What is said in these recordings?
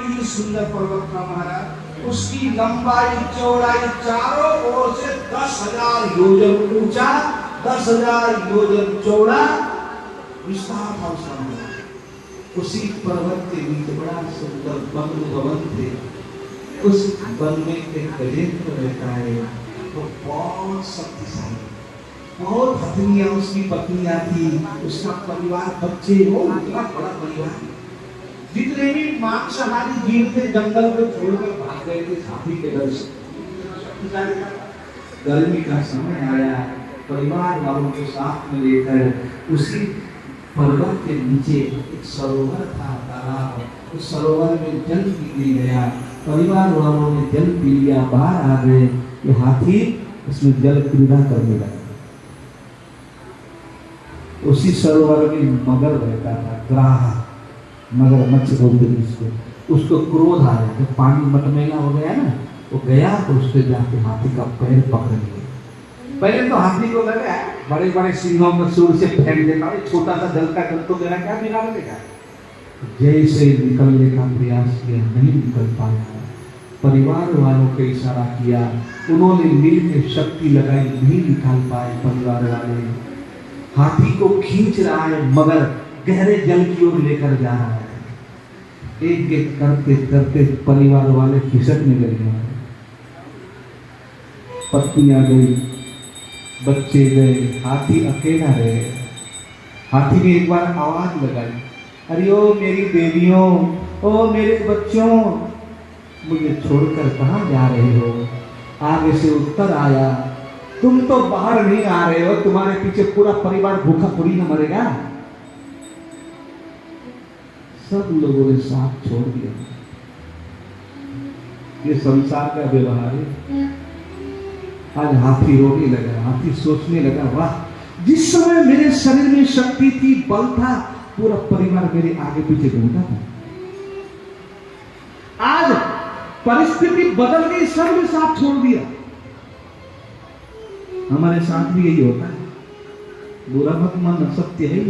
कितनी सुंदर पर्वत था महाराज। उसकी लंबाई चौड़ाई चारों ओर से 10,000 योजन ऊंचा, 10,000 योजन चौड़ा विस्तार था उसका मंदिर। उसी पर्वत के नीचे बड़ा सुंदर बंगलो भवन थे। उस वन में एक गजेंद्र रहता है, वो बहुत शक्तिशाली, बहुत हथनियां उसकी पत्नियां थी, उसका परिवार, बच्चे, वो इतना बड़ा परिवार। जितने भी मांसाहारी जीव थे जंगल को छोड़कर भाग गए थे हाथी के डर से। गर्मी का समय आया, परिवार वालों को साथ में लेकर उसी पर्वत के नीचे एक सरोवर था, तालाब। उस सरोवर में जल पी गया, परिवार वालों ने जल पी लिया, बाहर आ गए। ये हाथी उसमें जल क्रीड़ा करने लगा। उसी सरोवर में मगर रहता था, ग्राह, मगरमच्छ बोलते थे उसको। उसको क्रोध आया, जब पानी मटमैला हो गया ना, वो गया तो उससे जाके हाथी का पैर पकड़ लिया। पहले तो हाथी को लगा बड़े बड़े सिंहों में सूर से फेंक देता है, छोटा सा जल का जल तो मेरा क्या बिगाड़ देगा। जैसे निकलने का प्रयास किया, नहीं निकल पाया। परिवार वालों को इशारा किया, उन्होंने मिलकर शक्ति लगाई, नहीं निकाल पाए परिवार वाले। हाथी को खींच रहा है मगर गहरे जल की ओर लेकर जा रहा है। एक एक करते करते परिवार वाले खिसकने लगे। पत्नियां गई, बच्चे गए, हाथी अकेला रहे। हाथी ने एक बार आवाज लगाई, अरे ओ मेरी देवियों, ओ मेरे बच्चों, मुझे छोड़कर कहाँ जा रहे हो? आगे से उत्तर आया, तुम तो बाहर नहीं आ रहे हो, तुम्हारे पीछे पूरा परिवार भूखा थोड़ी न मरेगा। सब लोगों ने साथ छोड़ दिया। ये संसार का व्यवहार है। आज हाथी रोने लगा, हाथी सोचने लगा, वाह, जिस समय मेरे शरीर में शक्ति थी, बल था, पूरा परिवार मेरे आगे पीछे घूमता था। आज परिस्थिति बदल गई, सब ने साथ छोड़ दिया। हमारे साथ भी यही होता है। बुरा मत मानना, सत्य है।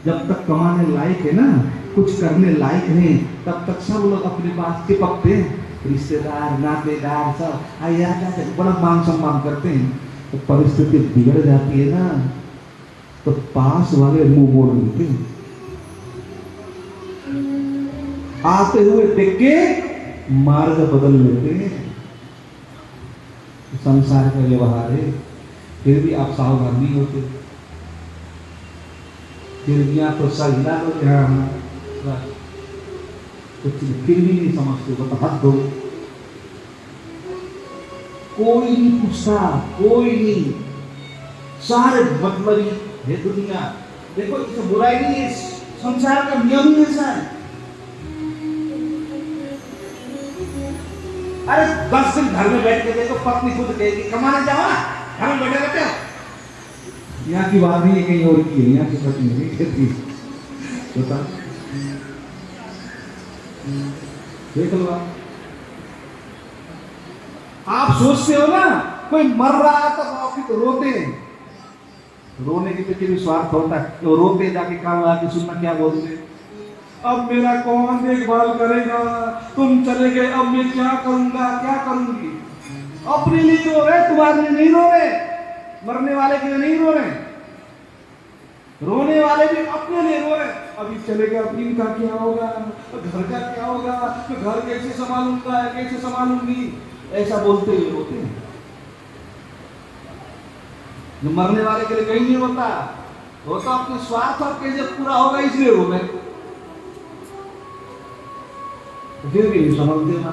जब तक कमाने लायक है ना, कुछ करने लायक है, तब तक सब लोग अपने पास चिपकते हैं। रिश्तेदार, नातेदार सब आया बड़ा मान सम्मान करते हैं। तो परिस्थिति बिगड़ जाती है ना, तो पास वाले मुंह मोड़ लेते हैं। आते हुए देख के मार्ग बदल लेते हैं। संसार का व्यवहार है। फिर भी आप सावधान नहीं होते। फिर भी आप तो सजदा हो गया, कुछ फिर भी नहीं समझते, तो हद दो। कोई नहीं पूछता, कोई नहीं, सारे मतलबी है दुनिया। देखो इसमें बुराई नहीं है, संसार का नियम ही ऐसा है। अरे 10 दिन घर में बैठ के देखो, पत्नी खुद कहेगी कमाने जाओ ना, घर में बैठे रहते हो। यहाँ की बात नहीं है, कहीं और की है। यहाँ की पत्नी नहीं कहती, बता देख लो। आप सोचते हो ना कोई मर रहा है तो रोते हैं, रोने के पीछे भी स्वार्थ होता है। तो रोते जाके काम आके सुनना क्या बोलते, अब मेरा कौन देखभाल करेगा, तुम चले गए, अब मैं क्या करूंगा, क्या करूंगी। अपने लिए रो रहे, तुम्हारे लिए नहीं रो रहे, मरने वाले के लिए नहीं रो रहे, रोने वाले भी अपने लिए रो रहे। अभी चले गए, अब इनका क्या होगा, घर का क्या होगा, घर कैसे संभालूंगा, कैसे संभालूंगी, ऐसा बोलते हुए रोते हैं। जो मरने वाले के लिए कहीं नहीं होता, होता अपने स्वार्थ और कैसे पूरा होगा इसलिए रो रहे। फिर भी नहीं समझते ना,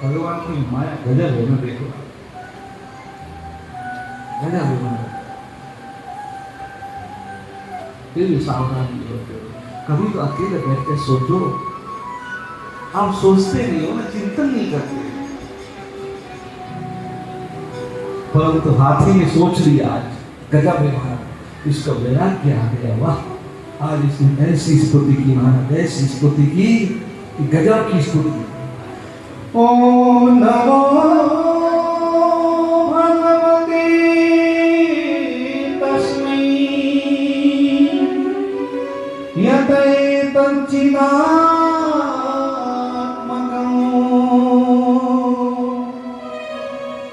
भगवान की माया गजब है ना। देखो गजब है ना, फिर भी सावधान नहीं होते। कभी तो अकेले बैठ के सोचो। आप सोचते नहीं हो ना, चिंतन नहीं करते। परंतु हाथी ने सोच लिया, आज गजब है महाराज, इसका वैराग्य आ गया। वाह, आज इसने ऐसी स्तुति की महाराज, ऐसी स्तुति की, गजब की स्तुति। ओम नमो भगवते तस्मै यत एतच्चिदानंद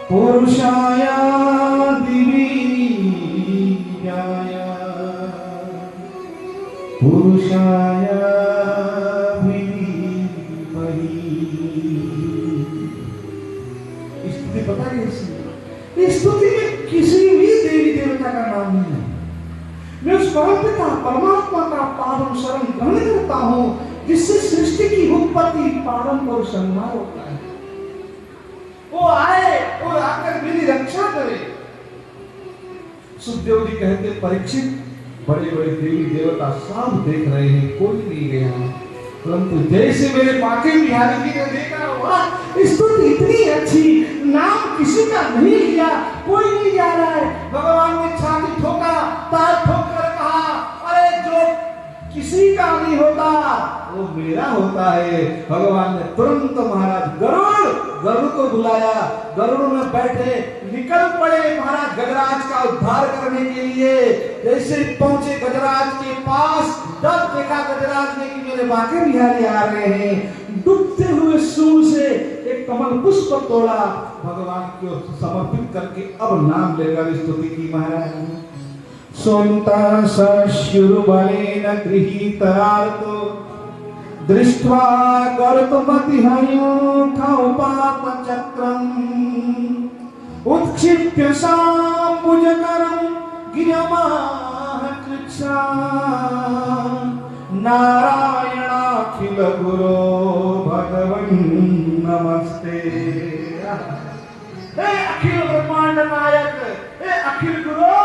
पुरुषाय दिव्याय पुरुषाय विधीमहि। स्तुति पता है इस स्तुति में किसी भी देवी देवता का नाम नहीं है। मैं उस परमपिता परमात्मा का पावन शरण ग्रहण करता हूं जिससे सृष्टि की उत्पत्ति पालन और संहार होता है। वो आए और आकर मेरी रक्षा करे। सुखदेव जी कहते परीक्षित बड़े बड़े देवी देवता सब देख रहे हैं, कोई नहीं गया, परंतु जैसे मेरे बांके बिहारी जी ने देखा, वाह स्तुति इतनी अच्छी, नाम किसी का नहीं लिया, कोई नहीं जा रहा है। भगवान ने छाती ठोका, ताल ठोक कर कहा, अरे जो किसी का नहीं होता वो मेरा होता है। भगवान ने तुरंत महाराज गरुड़ को बुलाया, गरुड़ में बैठे निकल पड़े महाराज गजराज का उद्धार करने के लिए। जैसे पहुंचे गजराज के पास, जब देखा गजराज ने कि मेरे बांके बिहारी आ रहे हैं, डूबते हुए सूर से एक कमल पुष्प तोड़ा, भगवान को समर्पित करके अब नाम लेकर स्तुति की महाराज। सोन्ता सशुरबलेन गृहीतार्तो दृष्ट्वा गर्तमतिहयोथौपातचक्रम् उत्क्षिप्य साम्बुजकरं गिरमाह कृच्छा नारायणाखिल गुरो भगवन् नमस्ते। हे अखिल ब्रह्मांड नायक, हे अखिल गुरु,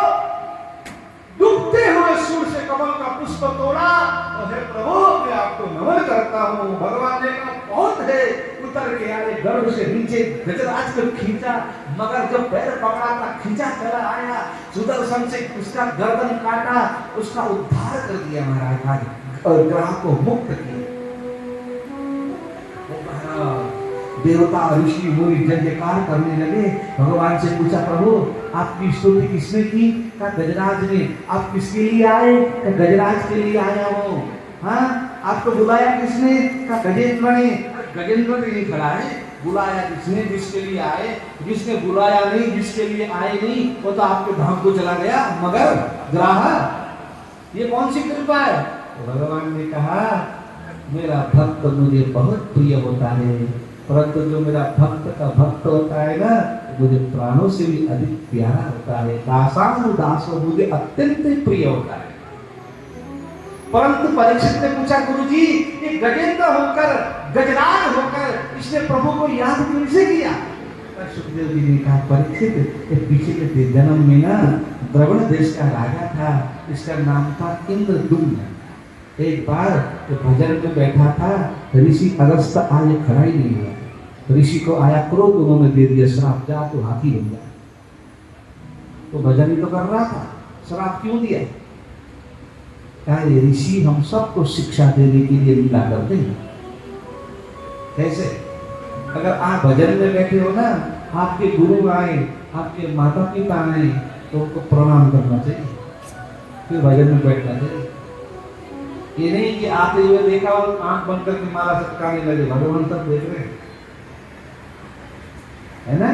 डूबते हुए सूर से कमल का पुष्प तोड़ा और हे प्रभु मैं आपको नमन करता हूँ। भगवान ने कहा बहुत है, उतर के आए, गर्भ से नीचे गजराज को खींचा, मगर जब पैर पकड़ा था खींचा चला आया, सुदर्शन से उसका गर्दन काटा, उसका उद्धार कर दिया महाराज और ग्रह को मुक्त किया। देवता ऋषि मुनि जयकार करने लगे। भगवान से पूछा प्रभु आपकी स्तुति किसने की? कहा गजराज ने। आप किसके लिए आए? कहा गजराज के लिए आया हूँ। हाँ आपको बुलाया किसने? कहा गजेंद्र ने। गजेंद्र नहीं खड़ा है, बुलाया किसने? जिसके लिए आए। जिसने बुलाया नहीं, जिसके लिए आए नहीं, वो तो आपके धाम को चला गया। मगर ग्राह ये कौन सी कृपा है? भगवान ने कहा मेरा भक्त मुझे बहुत प्रिय होता है, परंतु जो मेरा भक्त का भक्त होता है ना, मुझे प्राणों से भी अधिक प्यारा होता है। दासानुदासो मुझे अत्यंत प्रिय होता है। परंतु परीक्षित ने पूछा गुरुजी ये गजेंद्र होकर, गजराज होकर इसने प्रभु को याद क्यों से किया? सुखदेव जी ने कहा परीक्षित ये पीछे के जन्म में ना द्रविड़ देश का राजा था, इसका नाम था इंद्रदुम्न। एक बार तो भजन में बैठा था, ऋषि अगस्त आए खड़ा ही नहीं हुआ। ऋषि को आया क्रोध, उन्होंने दे दिया श्राप, जा तो हाथी बन जा। तो भजन ही तो कर रहा था, श्राप क्यों दिया? कहा ऋषि हम सबको शिक्षा देने के लिए लीला करते हैं। कैसे? अगर आप भजन में बैठे हो ना, आपके गुरु आए, आपके माता पिता आए, तो उनको प्रणाम करना चाहिए, फिर भजन में बैठना चाहिए। ये नहीं कि आते हुए देखा और आंख बंद करके माला सटकाने लगे, भगवान तक देख रहे है ना।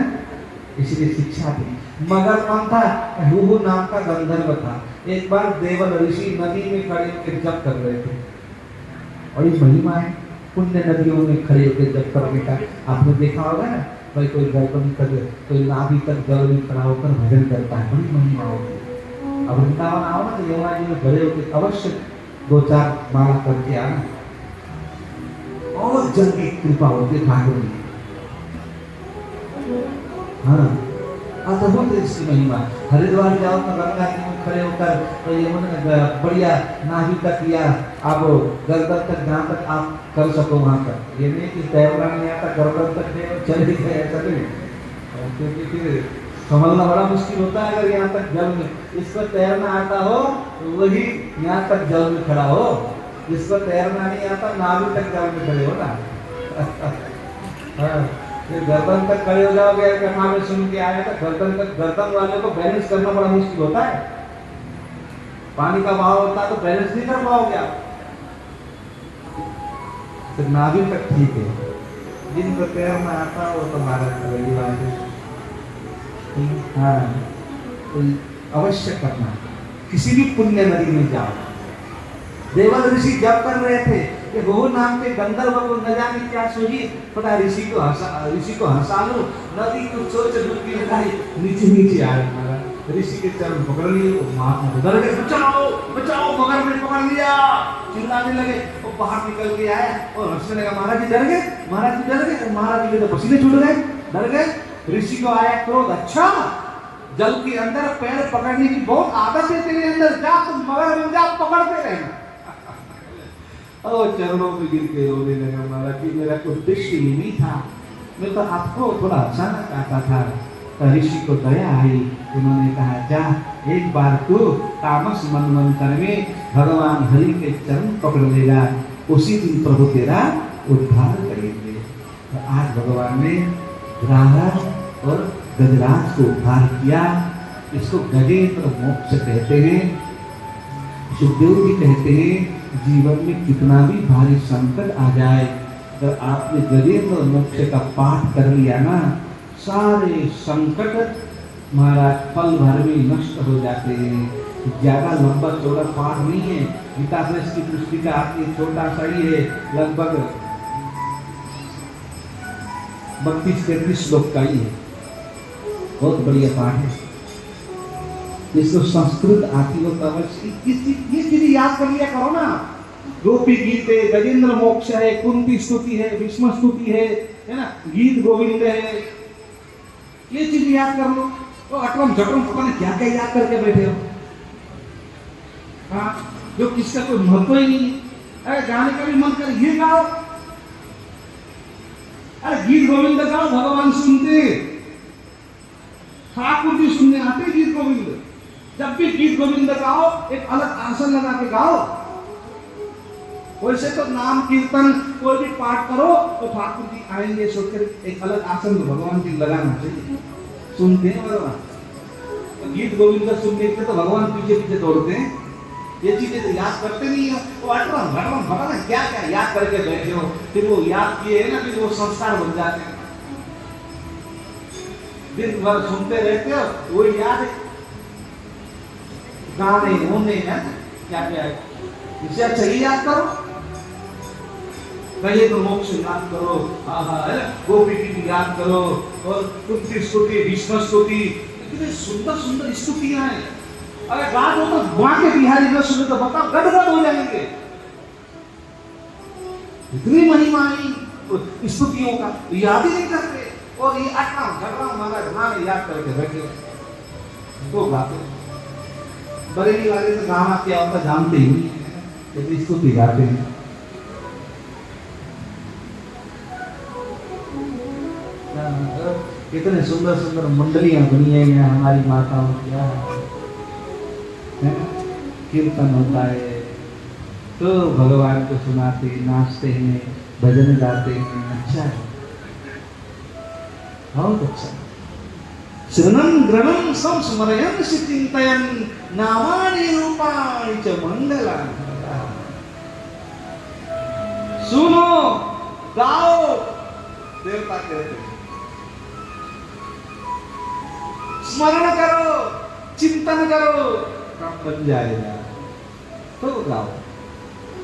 इसलिए शिक्षा थी। मगर कौन था? हुहु नाम का गंधर्व था। एक बार देवल ऋषि नदी में खड़े होकर जप कर रहे थे, और ये महिमा है पुण्य नदियों में खड़े होकर जप करने का। आपने देखा होगा ना, भाई कोई गर्दन तक, कोई नाभि तक जल में खड़ा होकर भजन करता है, बड़ी महिमा होती है। अब वृंदावन आओ ना तो यमुना जी में खड़े होकर अवश्य 2-4 माला करके आना, और जल्दी कृपा होती है ठाकुर जी। हाँ अद्भुत इसकी महिमा। हरिद्वार जाओ तो गंगा जी में खड़े होकर तो यमुना बढ़िया नाभि तक या आप गर्दन तक, जहाँ तक आप कर सको वहाँ तक। ये नहीं कि तैरना नहीं आता गर्दन तक चले गए, ऐसा नहीं, क्योंकि फिर संभलना बड़ा मुश्किल होता है। अगर यहाँ तक जल में इसको तैरना आता हो तो वही यहाँ तक जल में खड़ा हो, जिसको तैरना नहीं आता नाभि तक जल में खड़े हो ना। हाँ गर्दन तक खड़े हो जाओगे, कथा में सुन के आए तो गर्दन तक, गर्दन वाले को बैलेंस करना बड़ा मुश्किल होता है। पानी का बहाव होता है तो बैलेंस नहीं कर पाओगे आप। तो नाभि तक ठीक है, जिनको तैरना आता हो तो महाराज बड़ी बात है। हाँ, तो अवश्य करना। किसी भी पुण्य नदी में जाओ। देवल ऋषि जब कर रहे थे कि वो नाम के गंधर्व को न जाने क्या सूझी, पता ऋषि को हंसा लो, नदी को सोच डूबी लगाई, नीचे नीचे आए महाराज। ऋषि के चरण पकड़ लिए, डर गए, बचाओ बचाओ, मगर ने पकड़ लिया, चिल्लाने लगे। वो बाहर निकल के आए और हंसने लगा। महाराज जी डर गए, महाराज जी डर गए, महाराज जी के तो पसीने छूट गए, डर गए। ऋषि को आया क्रोध, अच्छा जल के अंदर पैर पकड़ने की बहुत आदत है तेरे अंदर, जा तुम मगर बन जा, पकड़ते रहना। और चरणों में गिर के रोने लगा। महाराज जी मेरा उद्देश्य ये नहीं था, मैं तो आपको थोड़ा हंसाना चाहता था। तो ऋषि को दया आई, उन्होंने कहा जा एक बार तू तामस मनवंतर में भगवान हरि के चरण पकड़ लेगा, उसी दिन प्रभु तेरा उद्धार करेंगे। तो आज भगवान ने ग्राहक और गजराज को उद्धार किया। इसको गजेंद्र मोक्ष कहते हैं। सुखदेव जी कहते हैं जीवन में कितना भी भारी संकट आ जाए, अगर आपने गजेंद्र मोक्ष का पाठ कर लिया ना, सारे संकट महाराज पल भर में नष्ट हो जाते हैं। ज्यादा लंबा चौड़ा पाठ नहीं है, गीता प्रेस की पुस्तिका आपकी छोटा सा ही है, लगभग 32-33 श्लोक का ही है, बहुत बढ़िया पाठ है। जिसको संस्कृत आती हो तो ये चीज याद कर लिया करो ना। गोपी गीत है, गजेंद्र मोक्ष है, कुंती स्तुति है, भीष्म स्तुति है ना, गीत गोविंद है, ये चीज याद कर लो। तो अटरम झटरम पता नहीं क्या क्या याद करके बैठे हो, हाँ, जो किसका कोई महत्व ही नहीं है। अरे गाने का भी मन कर ये गाओ, अरे गीत गोविंद गाओ, भगवान सुनते, ठाकुर जी सुनने आते गीत गोविंद। जब भी गीत गोविंद गाओ एक अलग आसन लगा के गाओ। वैसे तो नाम कीर्तन कोई भी पाठ करो तो ठाकुर जी आएंगे सोचकर एक अलग आसन तो भगवान जी लगाना चाहिए, सुनते हैं भगवान। तो गीत गोविंद सुनने के तो भगवान पीछे पीछे दौड़ते हैं, ये चीजें तो याद करते नहीं हो। वो अटरम घटरम पता नहीं क्या क्या याद करके बैठे हो, फिर वो याद किए है ना, फिर वो संस्कार बन जाते हैं। दिन भर सुनते रहते हो, वो याद है, गाने होने हैं क्या क्या है, इससे अच्छा ये याद करो, कहिए तो मोक्ष याद करो, गोपी की याद करो, और कुंती स्तुति, भीष्म स्तुति, इतने सुंदर सुंदर स्तुतियां हैं। अगर गा दो तो वहां के बिहारी लोग सुने तो बताओ गदगद हो जाएंगे। इतनी महिमाएं स्तुतियों का याद ही नहीं करते, और ये अटका झगड़ा हमारा गाने याद करके बैठे तो गाते। बरेली वाले तो गाना क्या होता जानते ही नहीं है, तो स्तुति गाते हैं। कितने सुंदर सुंदर मंडलियां बनी है यहाँ हमारी माताओं की, है कीर्तन होता है तो भगवान को सुनाते, नाचते हैं, भजन गाते हैं, अच्छा है, बहुत अच्छा। श्रवणं ग्रहणं संस्मरयन् चिन्तयन् नामानि रूपाणि च मंगलानि। सुनो गाओ, देवता कहते हैं, स्मरण करो, चिंतन करो, काम बन जाएगा, तो गाओ,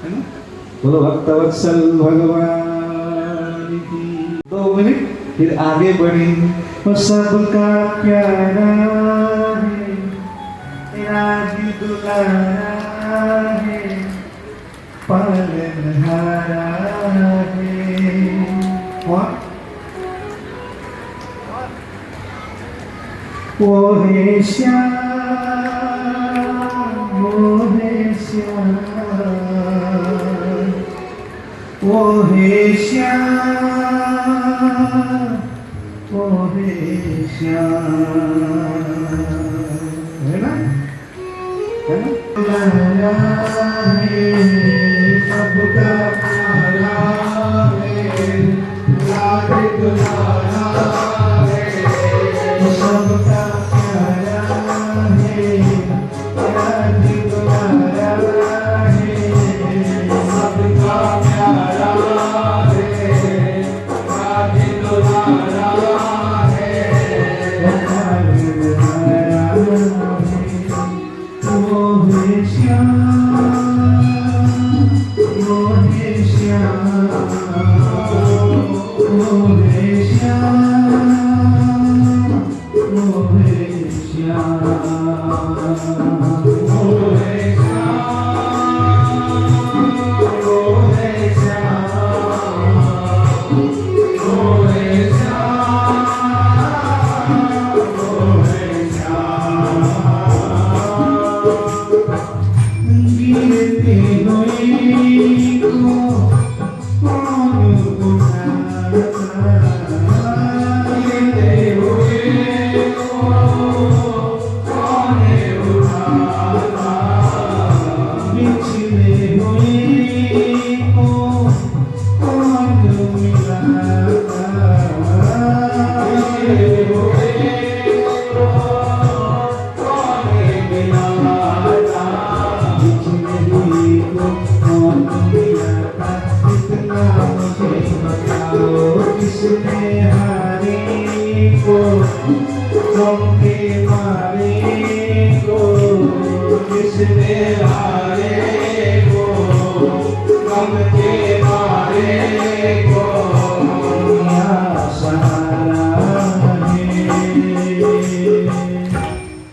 है ना। बोलो भक्तवत्सल भगवान की। 2 मिनट फिर आगे बढ़े। वो सबका प्यारा है, तेरा भी दुलारा है, पालनहारा है। वो है श्याम, वो है श्याम, वो है श्याम, वो है श्याम, है ना, है ना। सबका प्यारा है, लागे दुलारा है, सबका प्यारा है, लागे दुलारा है, सबका प्यारा है, लागे दुलारा है।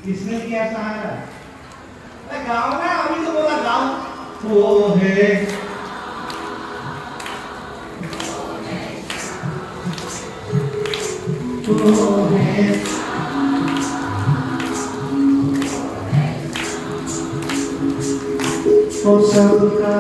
किसने किया सहारा? गाँव में अभी तो बोला गाँव वो है वो सबका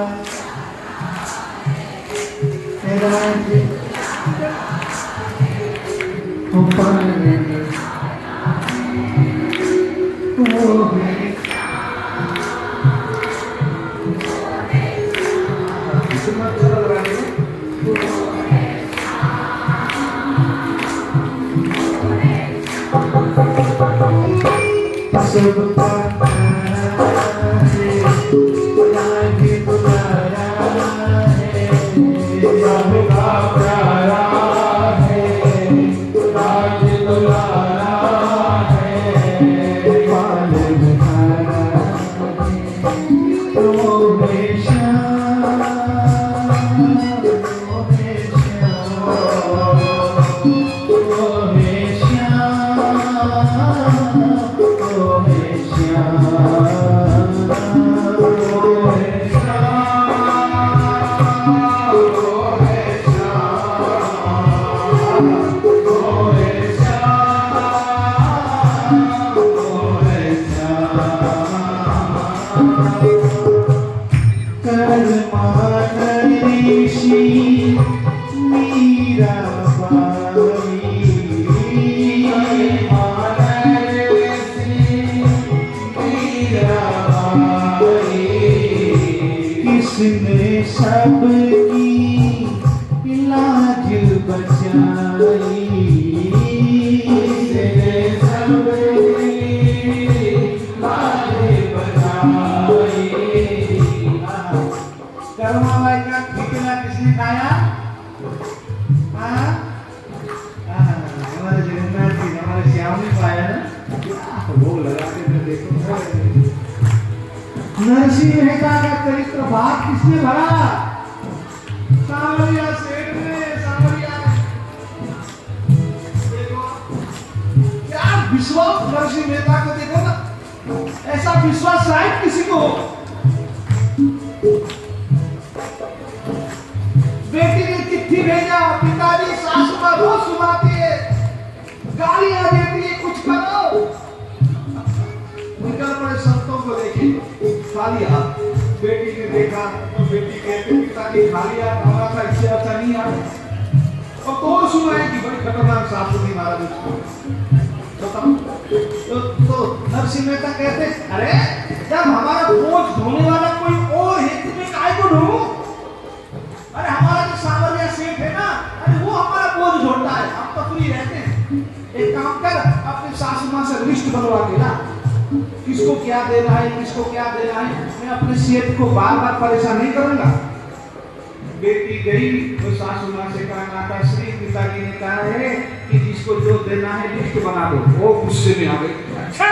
नरसिंह मेहता का चरित्र भाग किसने भरा? सांवरिया सेठ ने। सांवरिया देखो क्या विश्वास, नरसिंह मेहता को देखो ना, ऐसा विश्वास शायद किसी को हो। बेटी ने चिट्ठी भेजा, पिताजी सासू मां रोज सुनाती है, गालियां देती है, कुछ करो। निकल पड़े संतों को देखिए, खाली हाथ। बेटी ने देखा तो बेटी कहते पिताजी खाली हाथ, हमारा था इससे अच्छा नहीं आ। और तो सुनाएगी बड़ी खतरनाक सासू थी महाराज उसको। तो नरसिंह मेहता कहते अरे जब हमारा बोझ ढोने वाला कोई और है तुम्हें काय को ढूंढूं? अरे हमारा जो सांवरिया सेठ है ना, अरे वो हमारा बोझ ढोता है, हम तो फ्री रहते हैं। एक काम कर, अपनी सासू मां से लिस्ट बनवा के ला, किसको क्या देना है, किसको क्या देना है। मैं अपने सेठ को बार बार परेशान नहीं करूंगा। बेटी गई तो सासू मां से कहा, माता श्री पिताजी ने कहा है कि जिसको जो देना है लिस्ट बना दो। वो गुस्से में आ गई, अच्छा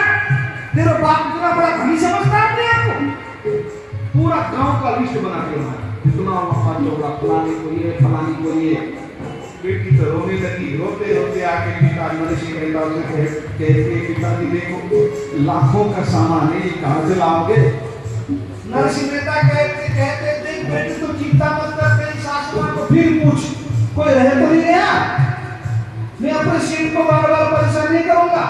तेरा बाप इतना बड़ा धनी समझता है अपने आप को? पूरा गांव का लिस्ट बना के लाया, इतना वफा चौड़ा, फलाने को ये, फलानी को ये। बेटी तो रोने लगी, रोते रोते आके पिता नरसिंह मेहता से कहते पिताजी देखो लाखों का सामान है, कहां से लाओगे? नरसिंह मेहता कहते देख बेटी तो चिंता मत कर, तेरी सासू मां को फिर पूछ, कोई रहे तो सीट को बार बार परेशान नहीं करूंगा।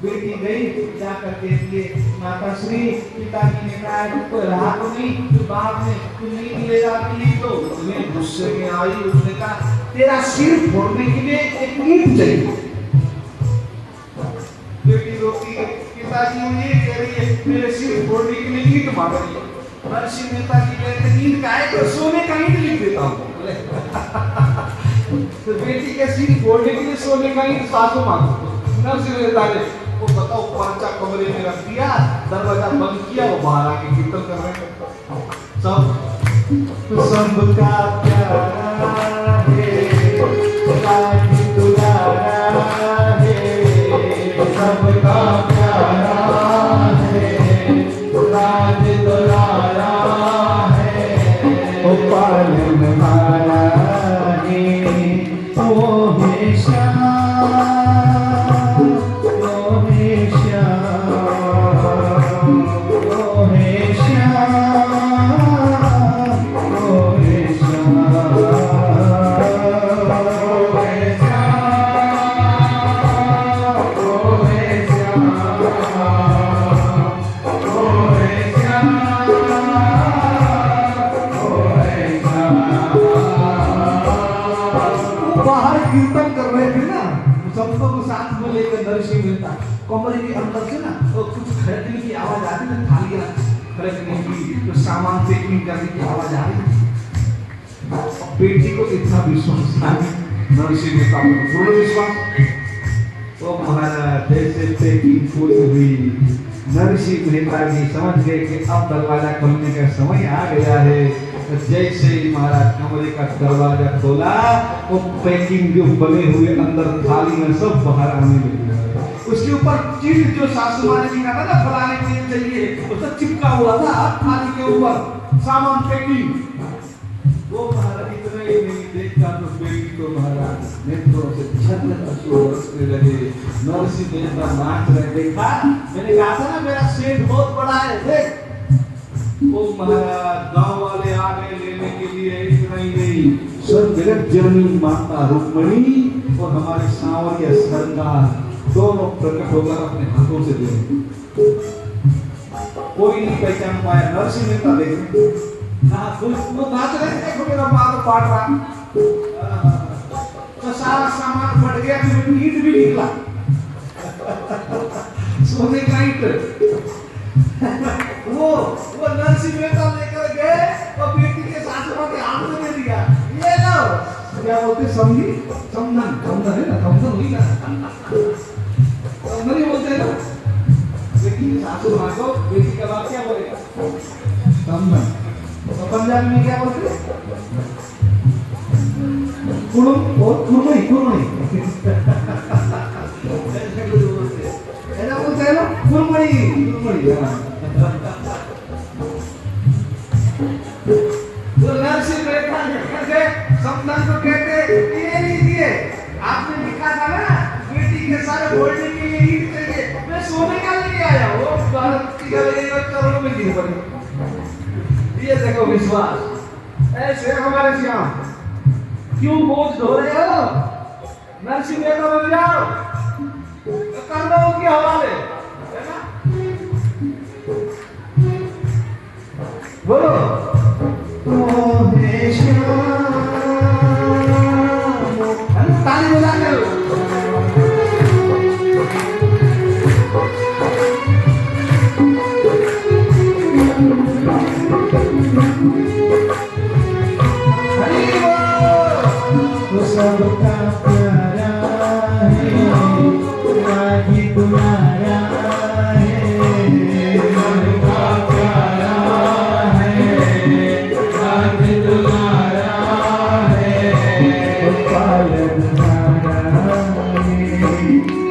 बेटी गई जाकर कहती है माता श्री पिताजी ने कहा तो रहा तो नहीं, तो बाप ने तू नहीं ले जाती तो तुम्हें गुस्से में आई। उसने कहा तेरा सिर फोड़ने के लिए एक ईंट चाहिए। बेटी रोती है पिताजी ने ये कह रही है मेरे सिर फोड़ने के लिए ईंट मांग रही है। नरसिंह मेहता जी कहते ईंट का है तो सोने का ईंट लिख देता हूँ। तो बेटी के सिर फोड़ने के लिए सोने का ईंट सासू मांगो। नरसिंह मेहता ने वो बताओ पर्चा कमरे में रख दिया, दरवाजा बंद किया, वो बाहर आके कीर्तन कर रहे हैं। सबका प्यारा है राज दुलारा है, सबका प्यारा है राज दुलारा है, वो पालन हारा है, वो है श्याम कीर्तन कर रहे थे ना, सबको साथ में लेकर नरसिंह मेहता कमरे के अंदर से ना तो कुछ खड़कने की आवाज आती है, थालियां खड़कने की, तो सामान पैकिंग करने की आवाज आ रही। बेटी को इतना विश्वास था नरसिंह मेहता को पूर्ण विश्वास। तो महाराज जैसे पैकिंग पूरी हुई, नरसिंह मेहता जी समझ गए कि अब दरवाजा खोलने का समय आ गया है। जैसे ही महाराज कमरे का दरवाजा खोला, वो पैकिंग जो बने हुए अंदर थाली में सब बाहर आने लगे। उसके ऊपर चीज जो सासू माँ ने लिखा था ना फलाने के लिए चाहिए, वो सब चिपका हुआ था थाली के ऊपर सामान पैकिंग। वो महाराज इतना ही नहीं देखा तो बेटी को महाराज नेत्रों से झरझर आंसू बरसने लगे। नरसिंह मेहता नाच रहे, देखा मैंने कहा था ना मेरा सेठ बहुत बड़ा है, देख। वो महाराज गांव वाले आ गए लेने के लिए। इतना ही नहीं, सब जगत जननी माता रुक्मिणी और हमारे सांवरिया सरकार दोनों प्रकट होकर अपने हाथों से दे। कोई नहीं पहचान पाया। नरसिंह मेहता देखे वो नाच रहे, देखो मेरा बाप पाट रहा, तो सारा सामान फट गया, फिर ईंट भी निकला सोने का ईंट। वो नरसिंह मेहता लेकर गए और बेटी के सासू माँ के हाथ में दे दिया, ये लो। क्या बोलते समझी, समधन, समधन है ना, समधन हुई ना, समधन ही बोलते हैं ना। बेटी के सासू माँ को बेटी का बाप क्या बोलेगा, समधन। तो पंजाबी में क्या बोलते हैं, कुड़ुम और कुड़ुई, कुड़ुई ऐसा बोलते हैं ना, कुड़ुई, कुड़ुई। तो नरसिंह मेहता कहते समधन को कहते ये लीजिए, आपने लिखा था ना बेटी के सारे बोलने के लिए ईंट चाहिए, मैं सोने का लेके आया। वो भारत की गले करोड़ में गिर पड़ी। ये देखो विश्वास, ऐसे हमारे श्याम क्यों बोझ ढो रहे हो। नरसिंह मेहता बन जाओ, कर दो उनके हवाले, है ना। बोलो ताली बजा कर सबका प्यारा है राज दुलारा है, सबका प्यारा है राज दुलारा है, पालन हारा है,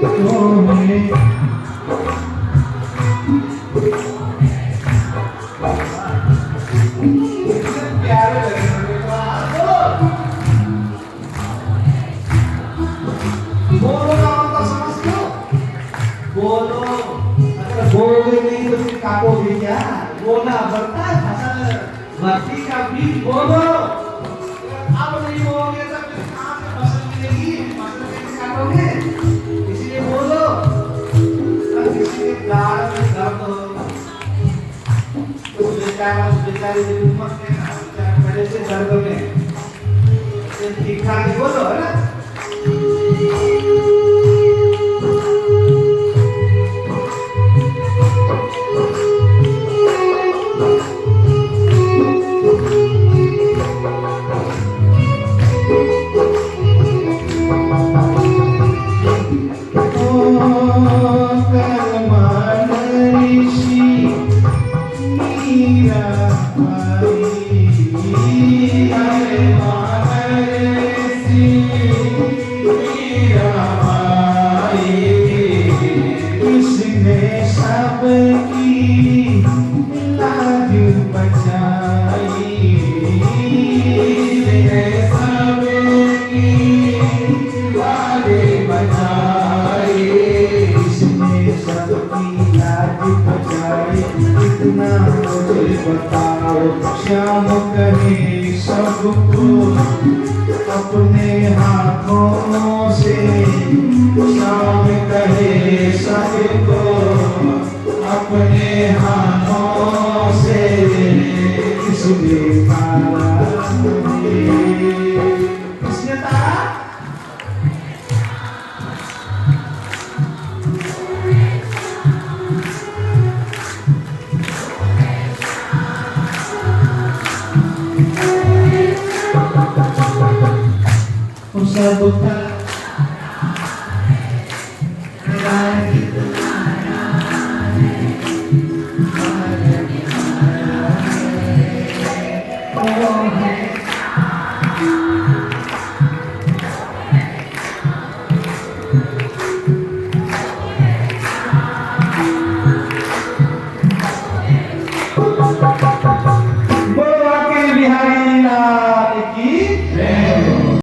तो है प्यारे बोलो, अगर बोलोगे नहीं तो फिर काटोगे क्या। बोलना पड़ता है, फसल भक्ति का बीज बोलो। अब नहीं बोलोगे तो फिर कहाँ से फसल मिलेगी, फसल कैसे काटोगे। तारी जो उम्र में ना विचार पहले से दर्द में ठीक ठाक ही बोलो है ना श्याम कहे सबको अपने हाथों से श्याम कहे सबको अपने हाथों से किसने तारा किसने तारा सबका